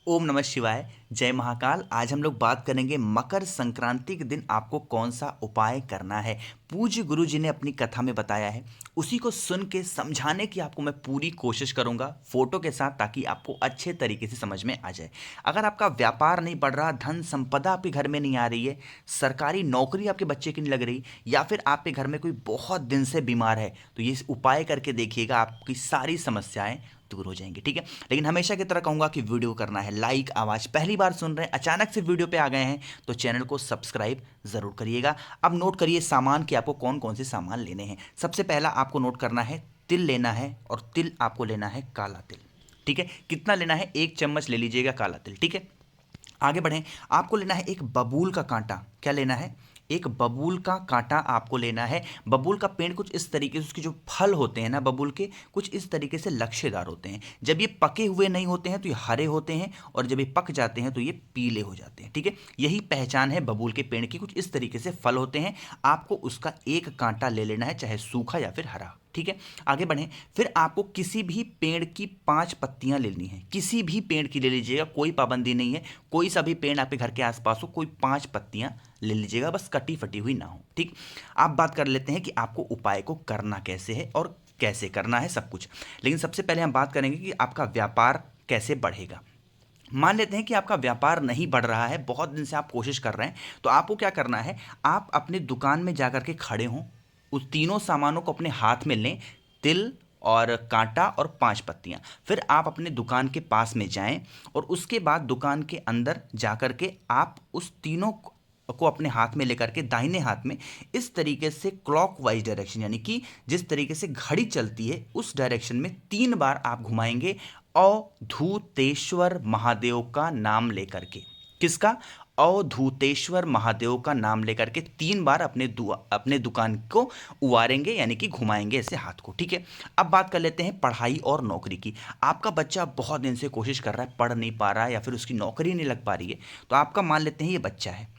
ओम नमः शिवाय। जय महाकाल। आज हम लोग बात करेंगे मकर संक्रांति के दिन आपको कौन सा उपाय करना है। पूज्य गुरु जी ने अपनी कथा में बताया है, उसी को सुन के समझाने की आपको मैं पूरी कोशिश करूंगा फोटो के साथ, ताकि आपको अच्छे तरीके से समझ में आ जाए। अगर आपका व्यापार नहीं बढ़ रहा, धन संपदा आपके घर में नहीं आ रही है, सरकारी नौकरी आपके बच्चे की नहीं लग रही, या फिर आपके घर में कोई बहुत दिन से बीमार है, तो ये उपाय करके देखिएगा, आपकी सारी समस्याएं दूर हो जाएंगी। ठीक है, लेकिन हमेशा की तरह कहूंगा कि वीडियो करना है लाइक। आवाज पहली बार सुन रहे हैं, अचानक से वीडियो पे आ गए हैं, तो चैनल को सब्सक्राइब जरूर करिएगा। अब नोट करिए सामान कि आपको कौन कौन से सामान लेने हैं। सबसे पहला आपको नोट करना है, तिल लेना है, और तिल आपको लेना है काला तिल। ठीक है, कितना लेना है? 1 चम्मच ले लीजिएगा काला तिल। ठीक है, आगे बढ़ें। आपको लेना है एक बबूल का कांटा। क्या लेना है? एक बबूल का कांटा आपको लेना है। बबूल का पेड़ कुछ इस तरीके से, उसके जो फल होते हैं ना बबूल के, कुछ इस तरीके से लच्छेदार होते हैं। जब ये पके हुए नहीं होते हैं तो ये हरे होते हैं, और जब ये पक जाते हैं तो ये पीले हो जाते हैं। ठीक है, यही पहचान है बबूल के पेड़ की। कुछ इस तरीके से फल होते हैं। आपको उसका एक कांटा ले लेना है, चाहे सूखा या फिर हरा। ठीक है, आगे बढ़ें। फिर आपको किसी भी पेड़ की 5 पत्तियां लेनी है। किसी भी पेड़ की ले लीजिएगा, कोई पाबंदी नहीं है। कोई सा भी पेड़ आपके घर के आसपास हो, कोई 5 पत्तियां ले लीजिएगा, बस कटी फटी हुई ना हो। ठीक, आप बात कर लेते हैं कि आपको उपाय को करना कैसे है और कैसे करना है सब कुछ। लेकिन सबसे पहले हम बात करेंगे कि आपका व्यापार कैसे बढ़ेगा। मान लेते हैं कि आपका व्यापार नहीं बढ़ रहा है, बहुत दिन से आप कोशिश कर रहे हैं, तो आपको क्या करना है, आप अपनी दुकान में जाकर के खड़े हों, उस तीनों सामानों को अपने हाथ में लें, तिल और कांटा और 5 पत्तियां। फिर आप अपने दुकान के पास में जाएं, और उसके बाद दुकान के अंदर जाकर के आप उस तीनों को अपने हाथ में लेकर के दाहिने हाथ में इस तरीके से क्लॉकवाइज डायरेक्शन, यानी कि जिस तरीके से घड़ी चलती है उस डायरेक्शन में 3 बार आप घुमाएंगे, अवधूतेश्वर महादेव का नाम लेकर के। किसका? अवधूतेश्वर महादेव का नाम लेकर के 3 बार अपने दुकान को उवारेंगे, यानी कि घुमाएंगे ऐसे हाथ को। ठीक है, अब बात कर लेते हैं पढ़ाई और नौकरी की। आपका बच्चा बहुत दिन से कोशिश कर रहा है, पढ़ नहीं पा रहा है, या फिर उसकी नौकरी नहीं लग पा रही है। तो आपका मान लेते हैं ये बच्चा है।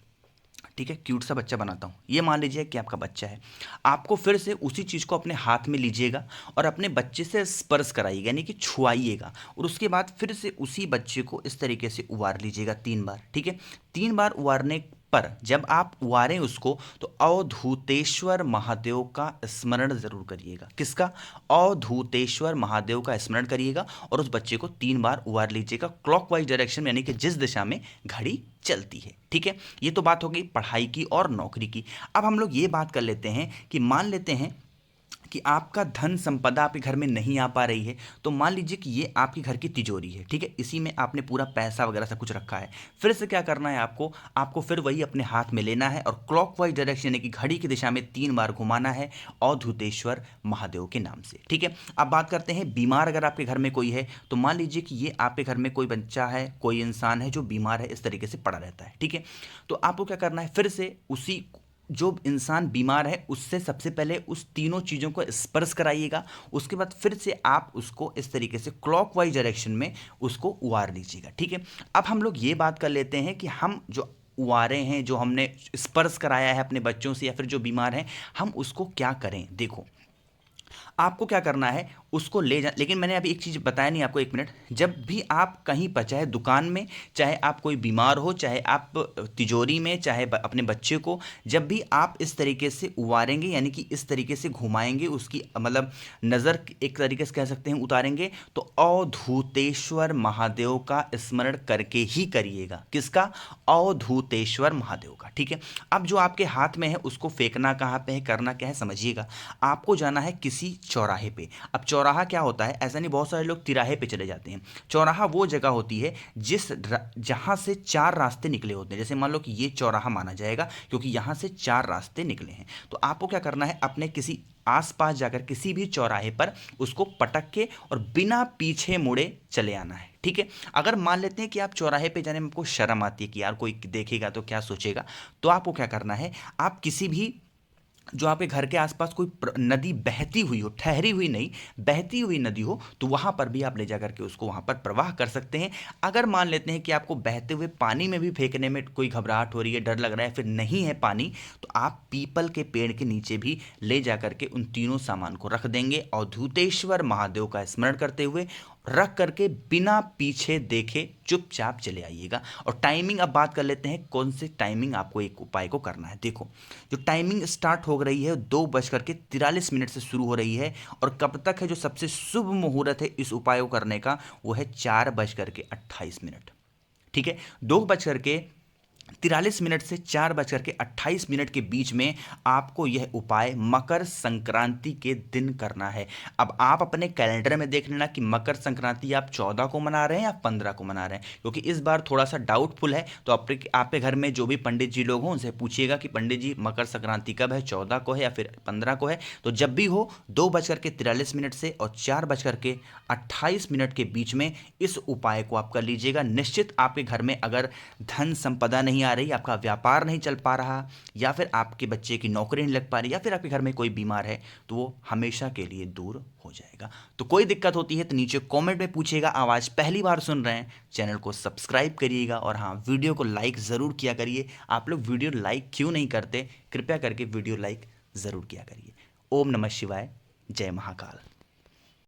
ठीक है, क्यूट सा बच्चा बनाता हूँ, ये मान लीजिए कि आपका बच्चा है। आपको फिर से उसी चीज़ को अपने हाथ में लीजिएगा और अपने बच्चे से स्पर्श कराइएगा, यानी कि छुआइएगा, और उसके बाद फिर से उसी बच्चे को इस तरीके से उबार लीजिएगा 3 बार। ठीक है, 3 बार उबारने पर जब आप उबारें उसको, तो अवधूतेश्वर महादेव का स्मरण जरूर करिएगा। किसका? अवधूतेश्वर महादेव का स्मरण करिएगा, और उस बच्चे को 3 बार उबार लीजिएगा क्लॉकवाइज डायरेक्शन में, यानी कि जिस दिशा में घड़ी चलती है। ठीक है, ये तो बात हो गई पढ़ाई की और नौकरी की। अब हम लोग ये बात कर लेते हैं कि मान लेते हैं कि आपका धन संपदा आपके घर में नहीं आ पा रही है। तो मान लीजिए कि ये आपके घर की तिजोरी है। ठीक है, इसी में आपने पूरा पैसा वगैरह सब कुछ रखा है। फिर से क्या करना है आपको? आपको फिर वही अपने हाथ में लेना है, और क्लॉकवाइज डायरेक्शन, यानी कि घड़ी की दिशा में 3 बार घुमाना है, अवधूतेश्वर महादेव के नाम से। ठीक है, अब बात करते हैं बीमार अगर आपके घर में कोई है, तो मान लीजिए कि ये आपके घर में कोई बच्चा है, कोई इंसान है जो बीमार है, इस तरीके से पड़ा रहता है। ठीक है, तो आपको क्या करना है, फिर से उसी जो इंसान बीमार है उससे सबसे पहले उस तीनों चीज़ों को स्पर्श कराइएगा। उसके बाद फिर से आप उसको इस तरीके से क्लॉकवाइज डायरेक्शन में उसको उबार लीजिएगा। ठीक है, अब हम लोग ये बात कर लेते हैं कि हम जो उबारे हैं, जो हमने स्पर्श कराया है अपने बच्चों से या फिर जो बीमार हैं, हम उसको क्या करें। देखो, आपको क्या करना है, उसको ले जा, लेकिन मैंने अभी एक चीज़ बताया नहीं आपको, 1 मिनट। जब भी आप कहीं पर, चाहे दुकान में, चाहे आप कोई बीमार हो, चाहे आप तिजोरी में, चाहे अपने बच्चे को, जब भी आप इस तरीके से उबारेंगे, यानी कि इस तरीके से घुमाएंगे, उसकी मतलब नज़र एक तरीके से कह सकते हैं उतारेंगे, तो अवधूतेश्वर महादेव का स्मरण करके ही करिएगा। किसका? अवधूतेश्वर महादेव का। ठीक है, अब जो आपके हाथ में है उसको फेंकना कहाँ पे है, करना क्या है, समझिएगा। आपको जाना है किसी चौराहे पे। अब चौराहा क्या होता है, ऐसा नहीं, बहुत सारे लोग तिराहे पे चले जाते हैं। चौराहा वो जगह होती है जहां से 4 रास्ते निकले होते हैं। जैसे मान लो कि ये चौराहा माना जाएगा, क्योंकि यहां से 4 रास्ते निकले हैं। तो आपको क्या करना है, अपने किसी आसपास जाकर किसी भी चौराहे पर उसको पटक के और बिना पीछे मुड़े चले आना है। ठीक है, अगर मान लेते हैं कि आप चौराहे पे जाने में आपको शर्म आती है कि यार कोई देखेगा तो क्या सोचेगा, तो आपको क्या करना है, आप किसी भी जो आपके घर के आसपास कोई नदी बहती हुई हो, ठहरी हुई नहीं, बहती हुई नदी हो, तो वहां पर भी आप ले जाकर के उसको वहां पर प्रवाह कर सकते हैं। अगर मान लेते हैं कि आपको बहते हुए पानी में भी फेंकने में कोई घबराहट हो रही है, डर लग रहा है, फिर नहीं है पानी, तो आप पीपल के पेड़ के नीचे भी ले जाकर के उन तीनों सामान को रख देंगे, अवधूतेश्वर महादेव का स्मरण करते हुए, रख करके बिना पीछे देखे चुपचाप चले आइएगा। और टाइमिंग अब बात कर लेते हैं, कौन से टाइमिंग आपको एक उपाय को करना है। देखो, जो टाइमिंग स्टार्ट हो रही है 2:43 से शुरू हो रही है, और कब तक है जो सबसे शुभ मुहूर्त है इस उपाय को करने का, वो है 4:28। ठीक है, 2:43 से 4:28 के बीच में आपको यह उपाय मकर संक्रांति के दिन करना है। अब आप अपने कैलेंडर में देख लेना कि मकर संक्रांति आप 14 को मना रहे हैं या 15 को मना रहे हैं, क्योंकि इस बार थोड़ा सा डाउटफुल है। तो आपके घर में जो भी पंडित जी लोग हों उनसे पूछिएगा कि पंडित जी मकर संक्रांति कब है, 14 को है या फिर 15 को है। तो जब भी हो 2:43 से और 4:28 के बीच में इस उपाय को आप कर लीजिएगा। निश्चित आपके घर में अगर धन संपदा नहीं आ रही, आपका व्यापार नहीं चल पा रहा, या फिर आपके बच्चे की नौकरी नहीं लग पा रही, या फिर आपके घर में कोई बीमार है, तो वो हमेशा के लिए दूर हो जाएगा। तो कोई दिक्कत होती है तो नीचे कमेंट में पूछिएगा। आवाज़ पहली बार सुन रहे हैं, चैनल को सब्सक्राइब करिएगा, और हाँ, वीडियो को लाइक ज़रूर किया करिए। आप लोग वीडियो लाइक क्यों नहीं करते, कृपया करके वीडियो लाइक ज़रूर किया करिए। ओम नमः शिवाय, जय महाकाल।